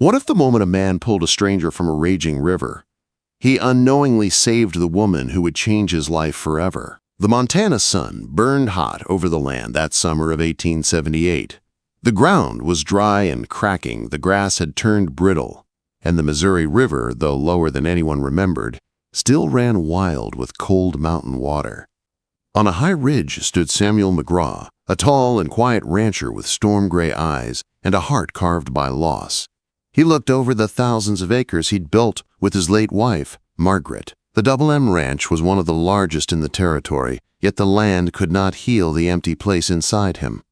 What if the moment a man pulled a stranger from a raging river, he unknowingly saved the woman who would change his life forever? The Montana sun burned hot over the land that summer of 1878. The ground was dry and cracking, the grass had turned brittle, and the Missouri River, though lower than anyone remembered, still ran wild with cold mountain water. On a high ridge stood Samuel McGraw, a tall and quiet rancher with storm-gray eyes and a heart carved by loss. He looked over the thousands of acres he'd built with his late wife, Margaret. The Double M Ranch was one of the largest in the territory, yet the land could not heal the empty place inside him.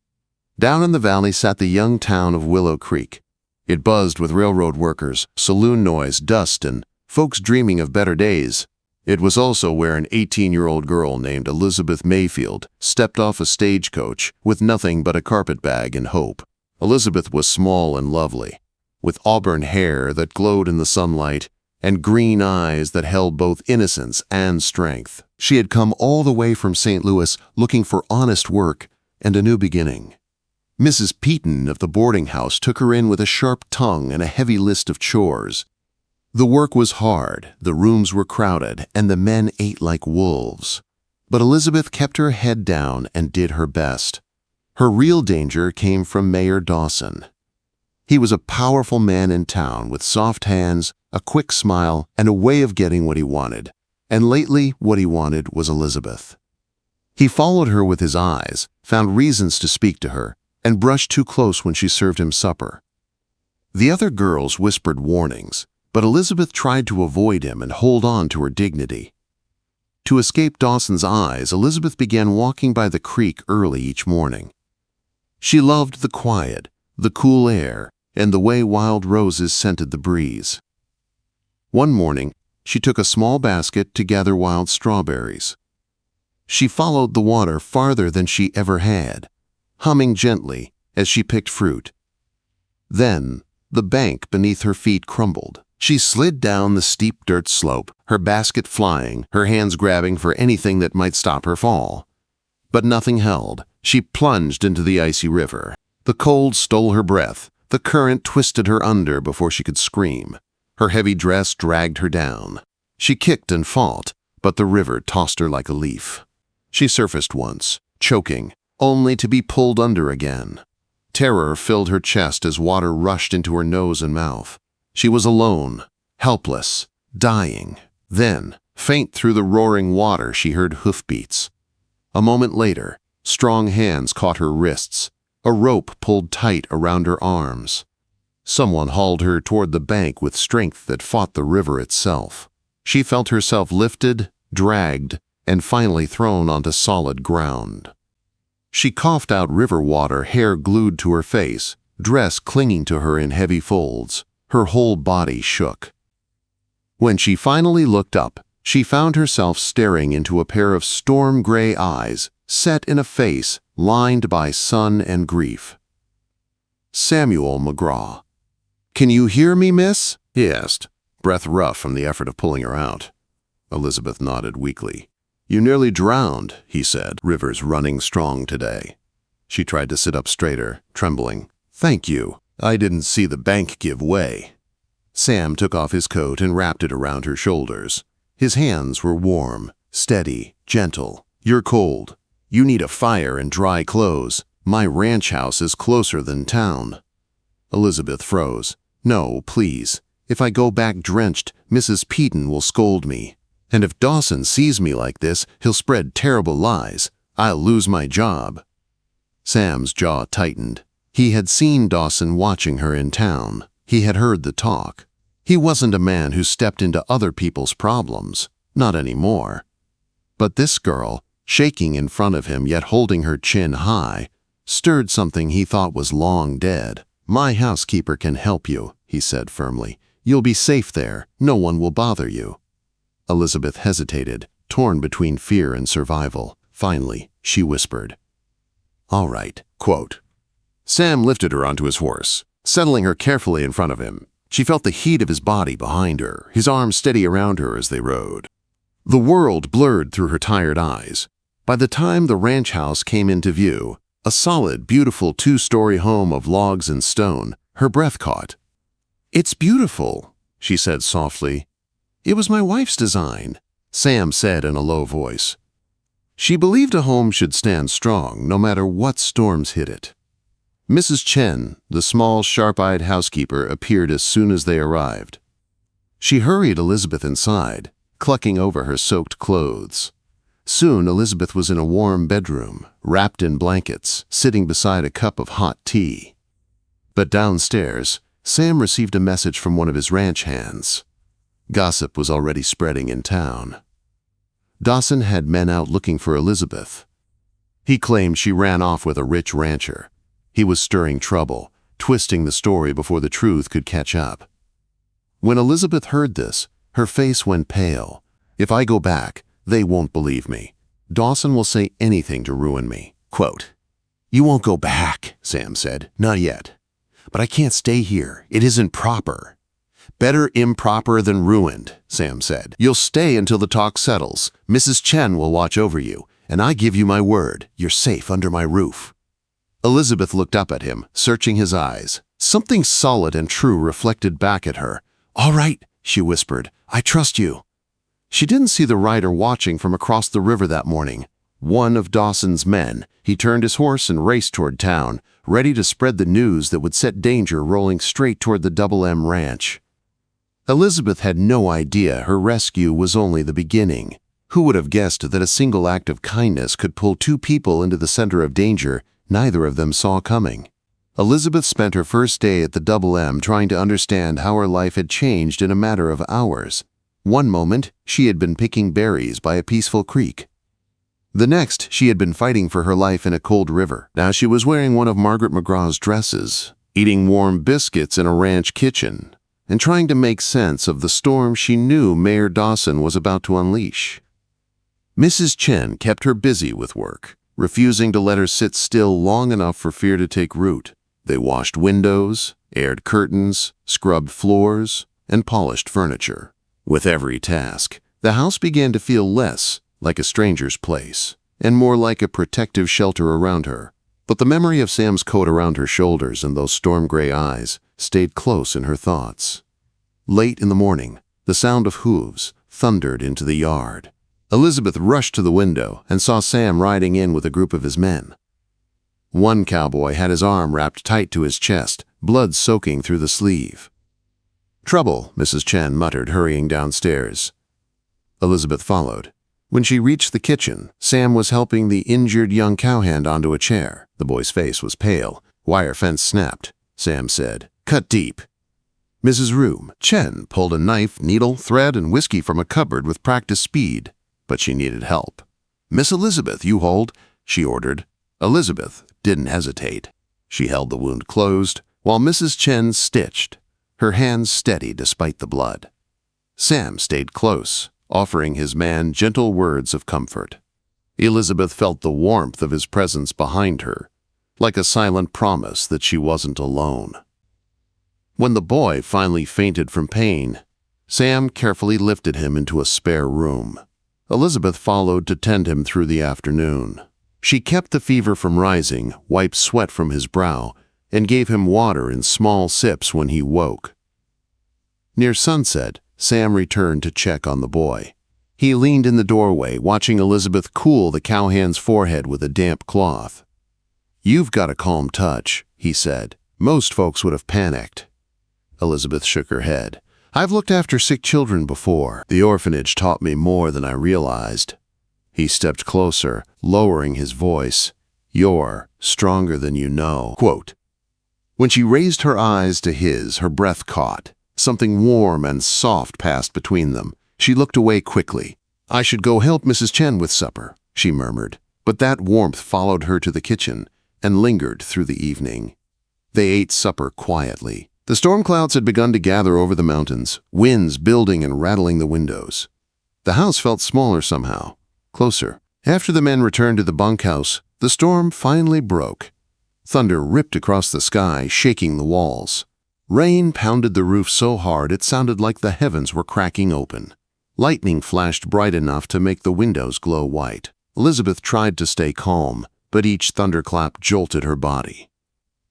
Down in the valley sat the young town of Willow Creek. It buzzed with railroad workers, saloon noise, dust, and folks dreaming of better days. It was also where an 18-year-old girl named Elizabeth Mayfield stepped off a stagecoach with nothing but a carpetbag and hope. Elizabeth was small and lovely, with auburn hair that glowed in the sunlight and green eyes that held both innocence and strength. She had come all the way from St. Louis looking for honest work and a new beginning. Mrs. Peaton of the boarding house took her in with a sharp tongue and a heavy list of chores. The work was hard, the rooms were crowded, and the men ate like wolves. But Elizabeth kept her head down and did her best. Her real danger came from Mayor Dawson. He was a powerful man in town with soft hands, a quick smile, and a way of getting what he wanted. And lately, what he wanted was Elizabeth. He followed her with his eyes, found reasons to speak to her, and brushed too close when she served him supper. The other girls whispered warnings, but Elizabeth tried to avoid him and hold on to her dignity. To escape Dawson's eyes, Elizabeth began walking by the creek early each morning. She loved the quiet, the cool air, and the way wild roses scented the breeze. One morning, she took a small basket to gather wild strawberries. She followed the water farther than she ever had, humming gently as she picked fruit. Then, the bank beneath her feet crumbled. She slid down the steep dirt slope, her basket flying, her hands grabbing for anything that might stop her fall. But nothing held. She plunged into the icy river. The cold stole her breath. The current twisted her under before she could scream. Her heavy dress dragged her down. She kicked and fought, but the river tossed her like a leaf. She surfaced once, choking, only to be pulled under again. Terror filled her chest as water rushed into her nose and mouth. She was alone, helpless, dying. Then, faint through the roaring water, she heard hoofbeats. A moment later, strong hands caught her wrists. A rope pulled tight around her arms. Someone hauled her toward the bank with strength that fought the river itself. She felt herself lifted, dragged, and finally thrown onto solid ground. She coughed out river water, hair glued to her face, dress clinging to her in heavy folds. Her whole body shook. When she finally looked up, she found herself staring into a pair of storm-gray eyes set in a face lined by sun and grief. Samuel McGraw. "Can you hear me, miss?" he asked, breath rough from the effort of pulling her out. Elizabeth nodded weakly. "You nearly drowned," he said, "river's running strong today." She tried to sit up straighter, trembling. "Thank you. I didn't see the bank give way." Sam took off his coat and wrapped it around her shoulders. His hands were warm, steady, gentle. "You're cold. You need a fire and dry clothes. My ranch house is closer than town." Elizabeth froze. "No, please. If I go back drenched, Mrs. Peaton will scold me. And if Dawson sees me like this, he'll spread terrible lies. I'll lose my job." Sam's jaw tightened. He had seen Dawson watching her in town. He had heard the talk. He wasn't a man who stepped into other people's problems. Not anymore. But this girl, shaking in front of him yet holding her chin high, stirred something he thought was long dead. "My housekeeper can help you," he said firmly. "You'll be safe there. No one will bother you." Elizabeth hesitated, torn between fear and survival. Finally, she whispered, "All right." Quote. Sam lifted her onto his horse, settling her carefully in front of him. She felt the heat of his body behind her, his arms steady around her as they rode. The world blurred through her tired eyes. By the time the ranch house came into view, a solid, beautiful two-story home of logs and stone, her breath caught. "It's beautiful," she said softly. "It was my wife's design," Sam said in a low voice. She believed a home should stand strong no matter what storms hit it. Mrs. Chen, the small, sharp-eyed housekeeper, appeared as soon as they arrived. She hurried Elizabeth inside, clucking over her soaked clothes. Soon Elizabeth was in a warm bedroom, wrapped in blankets, sitting beside a cup of hot tea. But downstairs, Sam received a message from one of his ranch hands. Gossip was already spreading in town. Dawson had men out looking for Elizabeth. He claimed she ran off with a rich rancher. He was stirring trouble, twisting the story before the truth could catch up. When Elizabeth heard this, her face went pale. "If I go back, they won't believe me. Dawson will say anything to ruin me." Quote, "You won't go back," Sam said. "Not yet. But I can't stay here. It isn't proper." "Better improper than ruined," Sam said. "You'll stay until the talk settles. Mrs. Chen will watch over you, and I give you my word, you're safe under my roof." Elizabeth looked up at him, searching his eyes. Something solid and true reflected back at her. "All right," she whispered. "I trust you." She didn't see the rider watching from across the river that morning. One of Dawson's men. He turned his horse and raced toward town, ready to spread the news that would set danger rolling straight toward the Double M Ranch. Elizabeth had no idea her rescue was only the beginning. Who would have guessed that a single act of kindness could pull two people into the center of danger neither of them saw coming? Elizabeth spent her first day at the Double M trying to understand how her life had changed in a matter of hours. One moment, she had been picking berries by a peaceful creek. The next, she had been fighting for her life in a cold river. Now she was wearing one of Margaret McGraw's dresses, eating warm biscuits in a ranch kitchen, and trying to make sense of the storm she knew Mayor Dawson was about to unleash. Mrs. Chen kept her busy with work, refusing to let her sit still long enough for fear to take root. They washed windows, aired curtains, scrubbed floors, and polished furniture. With every task, the house began to feel less like a stranger's place and more like a protective shelter around her. But the memory of Sam's coat around her shoulders and those storm-gray eyes stayed close in her thoughts. Late in the morning, the sound of hooves thundered into the yard. Elizabeth rushed to the window and saw Sam riding in with a group of his men. One cowboy had his arm wrapped tight to his chest, blood soaking through the sleeve. "Trouble," Mrs. Chen muttered, hurrying downstairs. Elizabeth followed. When she reached the kitchen, Sam was helping the injured young cowhand onto a chair. The boy's face was pale. "Wire fence snapped," Sam said. "Cut deep." Mrs. Chen pulled a knife, needle, thread, and whiskey from a cupboard with practiced speed, but she needed help. "Miss Elizabeth, you hold," she ordered. Elizabeth didn't hesitate. She held the wound closed, while Mrs. Chen stitched, her hands steady despite the blood. Sam stayed close, offering his man gentle words of comfort. Elizabeth felt the warmth of his presence behind her, like a silent promise that she wasn't alone. When the boy finally fainted from pain, Sam carefully lifted him into a spare room. Elizabeth followed to tend him through the afternoon. She kept the fever from rising, wiped sweat from his brow, and gave him water in small sips when he woke. Near sunset, Sam returned to check on the boy. He leaned in the doorway, watching Elizabeth cool the cowhand's forehead with a damp cloth. "You've got a calm touch," he said. "Most folks would have panicked." Elizabeth shook her head. "I've looked after sick children before. The orphanage taught me more than I realized." He stepped closer, lowering his voice. "You're stronger than you know." Quote. When she raised her eyes to his, her breath caught. Something warm and soft passed between them. She looked away quickly. "I should go help Mrs. Chen with supper," she murmured. But that warmth followed her to the kitchen and lingered through the evening. They ate supper quietly. The storm clouds had begun to gather over the mountains, winds building and rattling the windows. The house felt smaller somehow, closer. After the men returned to the bunkhouse, the storm finally broke. Thunder ripped across the sky, shaking the walls. Rain pounded the roof so hard it sounded like the heavens were cracking open. Lightning flashed bright enough to make the windows glow white. Elizabeth tried to stay calm, but each thunderclap jolted her body.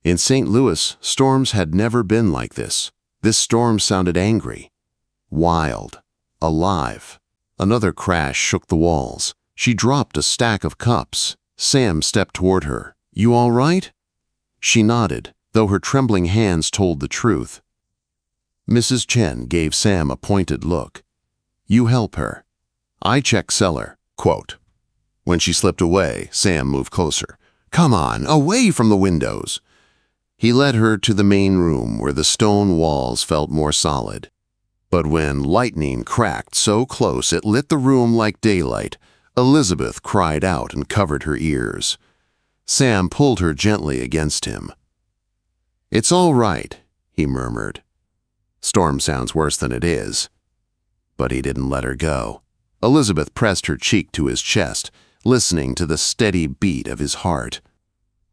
In St. Louis, storms had never been like this. This storm sounded angry, wild, alive. Another crash shook the walls. She dropped a stack of cups. Sam stepped toward her. "You all right?" She nodded, though her trembling hands told the truth. Mrs. Chen gave Sam a pointed look. "You help her. I check cellar." Quote. When she slipped away, Sam moved closer. "Come on, away from the windows." He led her to the main room where the stone walls felt more solid. But when lightning cracked so close it lit the room like daylight, Elizabeth cried out and covered her ears. Sam pulled her gently against him. "It's all right," he murmured. "Storm sounds worse than it is." But he didn't let her go. Elizabeth pressed her cheek to his chest, listening to the steady beat of his heart.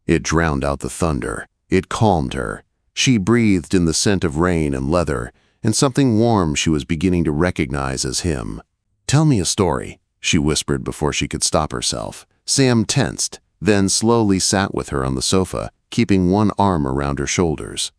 It drowned out the thunder. It calmed her. She breathed in the scent of rain and leather, and something warm she was beginning to recognize as him. "Tell me a story," she whispered before she could stop herself. Sam tensed, then slowly sat with her on the sofa, keeping one arm around her shoulders.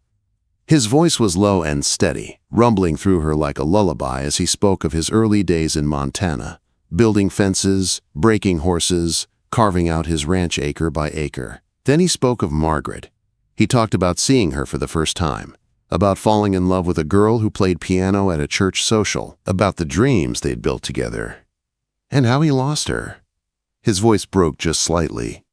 His voice was low and steady, rumbling through her like a lullaby as he spoke of his early days in Montana, building fences, breaking horses, carving out his ranch acre by acre. Then he spoke of Margaret. He talked about seeing her for the first time, about falling in love with a girl who played piano at a church social, about the dreams they'd built together, and how he lost her. His voice broke just slightly.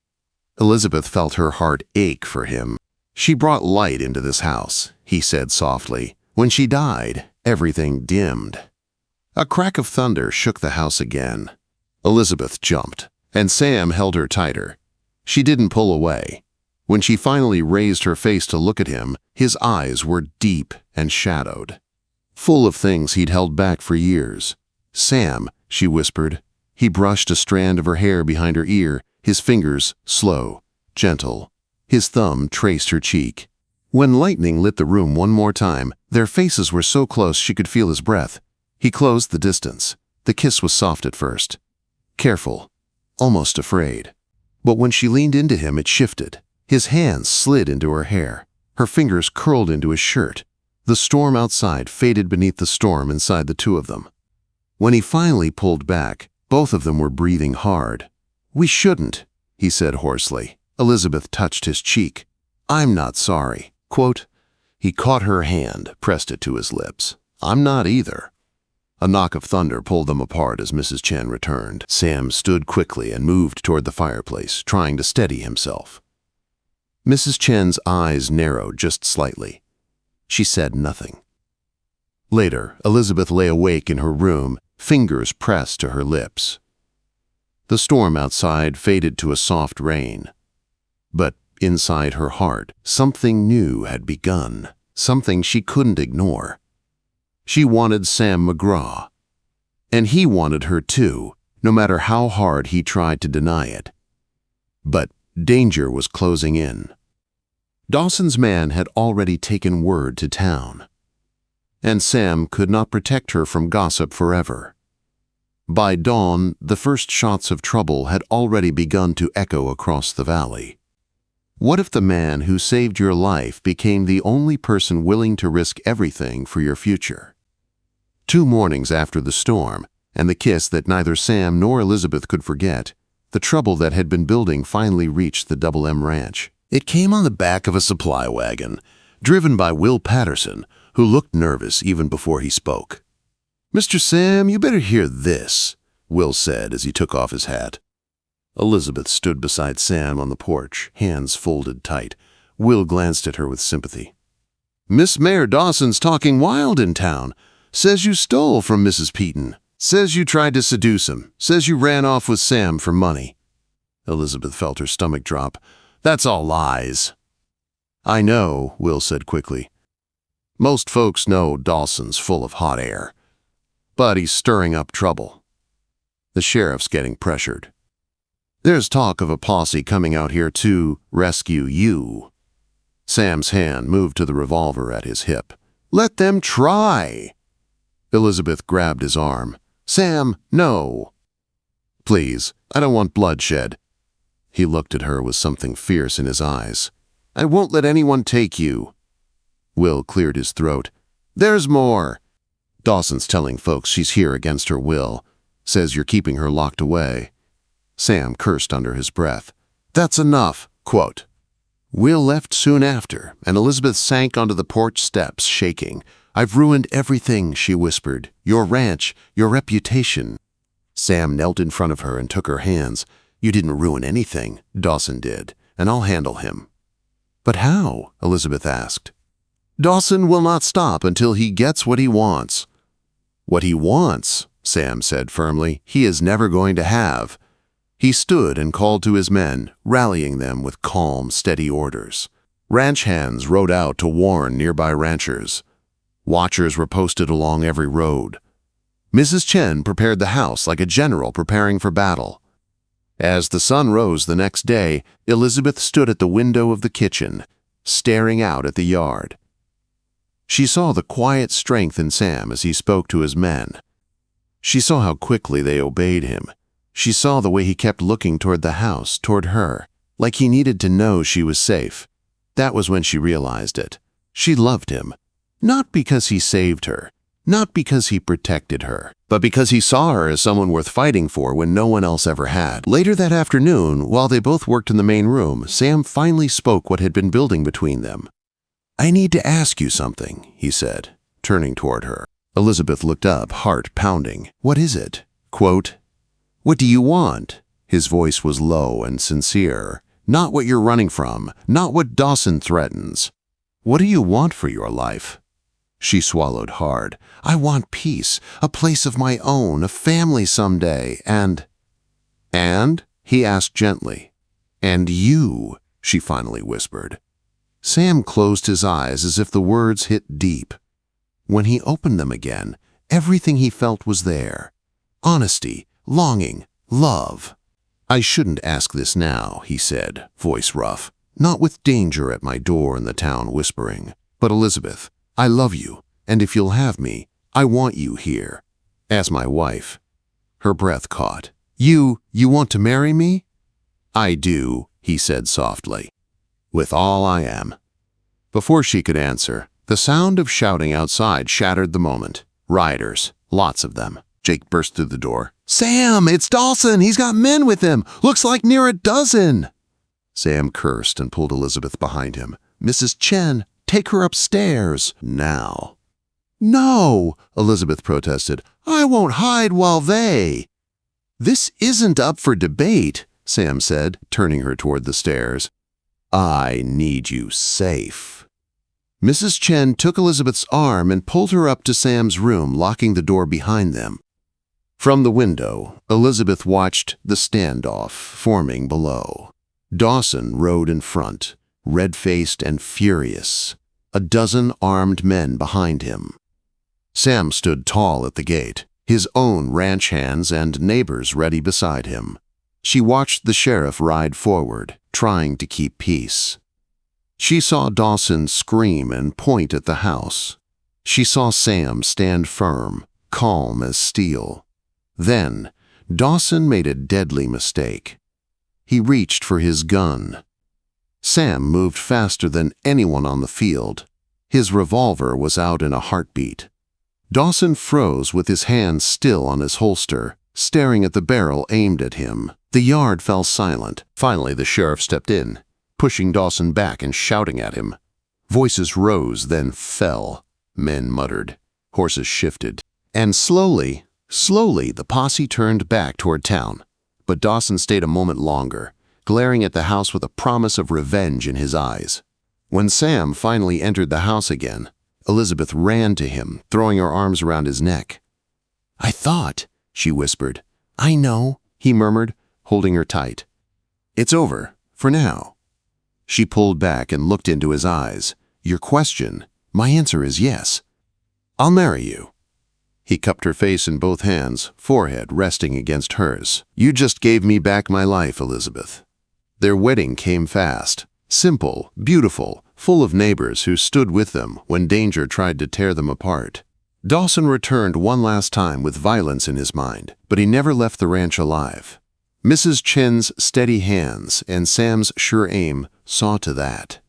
Elizabeth felt her heart ache for him. "She brought light into this house," he said softly. "When she died, everything dimmed." A crack of thunder shook the house again. Elizabeth jumped, and Sam held her tighter. She didn't pull away. When she finally raised her face to look at him, his eyes were deep and shadowed, full of things he'd held back for years. "Sam," she whispered. He brushed a strand of her hair behind her ear, his fingers slow, gentle. His thumb traced her cheek. When lightning lit the room one more time, their faces were so close she could feel his breath. He closed the distance. The kiss was soft at first, careful, almost afraid. But when she leaned into him, it shifted. His hands slid into her hair. Her fingers curled into his shirt. The storm outside faded beneath the storm inside the two of them. When he finally pulled back, both of them were breathing hard. "We shouldn't," he said hoarsely. Elizabeth touched his cheek. "I'm not sorry." Quote. He caught her hand, pressed it to his lips. "I'm not either." A knock of thunder pulled them apart as Mrs. Chen returned. Sam stood quickly and moved toward the fireplace, trying to steady himself. Mrs. Chen's eyes narrowed just slightly. She said nothing. Later, Elizabeth lay awake in her room, fingers pressed to her lips. The storm outside faded to a soft rain. But inside her heart, something new had begun, something she couldn't ignore. She wanted Sam McGraw. And he wanted her too, no matter how hard he tried to deny it. But danger was closing in. Dawson's man had already taken word to town. And Sam could not protect her from gossip forever. By dawn, the first shots of trouble had already begun to echo across the valley. What if the man who saved your life became the only person willing to risk everything for your future? 2 mornings after the storm, and the kiss that neither Sam nor Elizabeth could forget, the trouble that had been building finally reached the Double M Ranch. It came on the back of a supply wagon, driven by Will Patterson, who looked nervous even before he spoke. "Mr. Sam, you better hear this," Will said as he took off his hat. Elizabeth stood beside Sam on the porch, hands folded tight. Will glanced at her with sympathy. "Miss Mayor Dawson's talking wild in town. Says you stole from Mrs. Peaton. Says you tried to seduce him. Says you ran off with Sam for money." Elizabeth felt her stomach drop. "That's all lies." "I know," Will said quickly. "Most folks know Dawson's full of hot air. But he's stirring up trouble. The sheriff's getting pressured. There's talk of a posse coming out here to rescue you." Sam's hand moved to the revolver at his hip. "Let them try." Elizabeth grabbed his arm. "Sam, no." "Please, I don't want bloodshed." He looked at her with something fierce in his eyes. "I won't let anyone take you." Will cleared his throat. There's more. Dawson's telling folks she's here against her will. Says you're keeping her locked away. Sam cursed under his breath. That's enough, quote. Will left soon after, and Elizabeth sank onto the porch steps, shaking. I've ruined everything, she whispered. Your ranch, your reputation. Sam knelt in front of her and took her hands. You didn't ruin anything, Dawson did, and I'll handle him. But how? Elizabeth asked. Dawson will not stop until he gets what he wants. What he wants, Sam said firmly, he is never going to have. He stood and called to his men, rallying them with calm, steady orders. Ranch hands rode out to warn nearby ranchers. Watchers were posted along every road. Mrs. Chen prepared the house like a general preparing for battle. As the sun rose the next day, Elizabeth stood at the window of the kitchen, staring out at the yard. She saw the quiet strength in Sam as he spoke to his men. She saw how quickly they obeyed him. She saw the way he kept looking toward the house, toward her, like he needed to know she was safe. That was when she realized it. She loved him, not because he saved her, not because he protected her, but because he saw her as someone worth fighting for when no one else ever had. Later that afternoon, while they both worked in the main room, Sam finally spoke what had been building between them. I need to ask you something, he said, turning toward her. Elizabeth looked up, heart pounding. What is it? Quote, what do you want? His voice was low and sincere. Not what you're running from, not what Dawson threatens. What do you want for your life? She swallowed hard. I want peace, a place of my own, a family someday, and... And? He asked gently. And you, she finally whispered. Sam closed his eyes as if the words hit deep. When he opened them again, everything he felt was there. Honesty, longing, love. I shouldn't ask this now, he said, voice rough, not with danger at my door in the town whispering. But Elizabeth, I love you, and if you'll have me, I want you here. As my wife. Her breath caught. You want to marry me? I do, he said softly. With all I am. Before she could answer, the sound of shouting outside shattered the moment. Riders, lots of them. Jake burst through the door. Sam, it's Dawson! He's got men with him! Looks like near a dozen! Sam cursed and pulled Elizabeth behind him. Mrs. Chen, take her upstairs, now. No, Elizabeth protested. I won't hide while they... This isn't up for debate, Sam said, turning her toward the stairs. I need you safe. Mrs. Chen took Elizabeth's arm and pulled her up to Sam's room, locking the door behind them. From the window, Elizabeth watched the standoff forming below. Dawson rode in front, red-faced and furious, a dozen armed men behind him. Sam stood tall at the gate, his own ranch hands and neighbors ready beside him. She watched the sheriff ride forward, trying to keep peace. She saw Dawson scream and point at the house. She saw Sam stand firm, calm as steel. Then, Dawson made a deadly mistake. He reached for his gun. Sam moved faster than anyone on the field. His revolver was out in a heartbeat. Dawson froze with his hands still on his holster, staring at the barrel aimed at him. The yard fell silent. Finally, the sheriff stepped in, pushing Dawson back and shouting at him. Voices rose, then fell. Men muttered. Horses shifted. And slowly, the posse turned back toward town. But Dawson stayed a moment longer, glaring at the house with a promise of revenge in his eyes. When Sam finally entered the house again, Elizabeth ran to him, throwing her arms around his neck. I thought, she whispered. I know, he murmured, holding her tight. It's over, for now. She pulled back and looked into his eyes. Your question, my answer is yes. I'll marry you. He cupped her face in both hands, forehead resting against hers. You just gave me back my life, Elizabeth. Their wedding came fast. Simple, beautiful, full of neighbors who stood with them when danger tried to tear them apart. Dawson returned one last time with violence in his mind, but he never left the ranch alive. Mrs. Chen's steady hands and Sam's sure aim saw to that.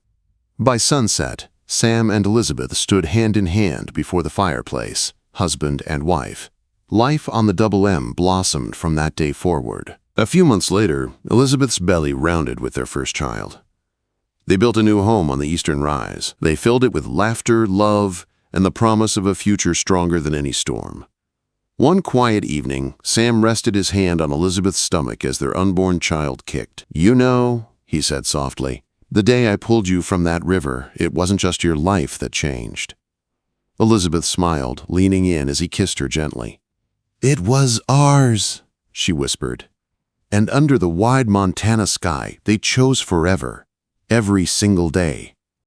By sunset, Sam and Elizabeth stood hand in hand before the fireplace, husband and wife. Life on the Double M blossomed from that day forward. A few months later, Elizabeth's belly rounded with their first child. They built a new home on the Eastern Rise. They filled it with laughter, love, and the promise of a future stronger than any storm. One quiet evening, Sam rested his hand on Elizabeth's stomach as their unborn child kicked. "You know," he said softly, "the day I pulled you from that river, it wasn't just your life that changed." Elizabeth smiled, leaning in as he kissed her gently. "It was ours," she whispered. And under the wide Montana sky, they chose forever, every single day.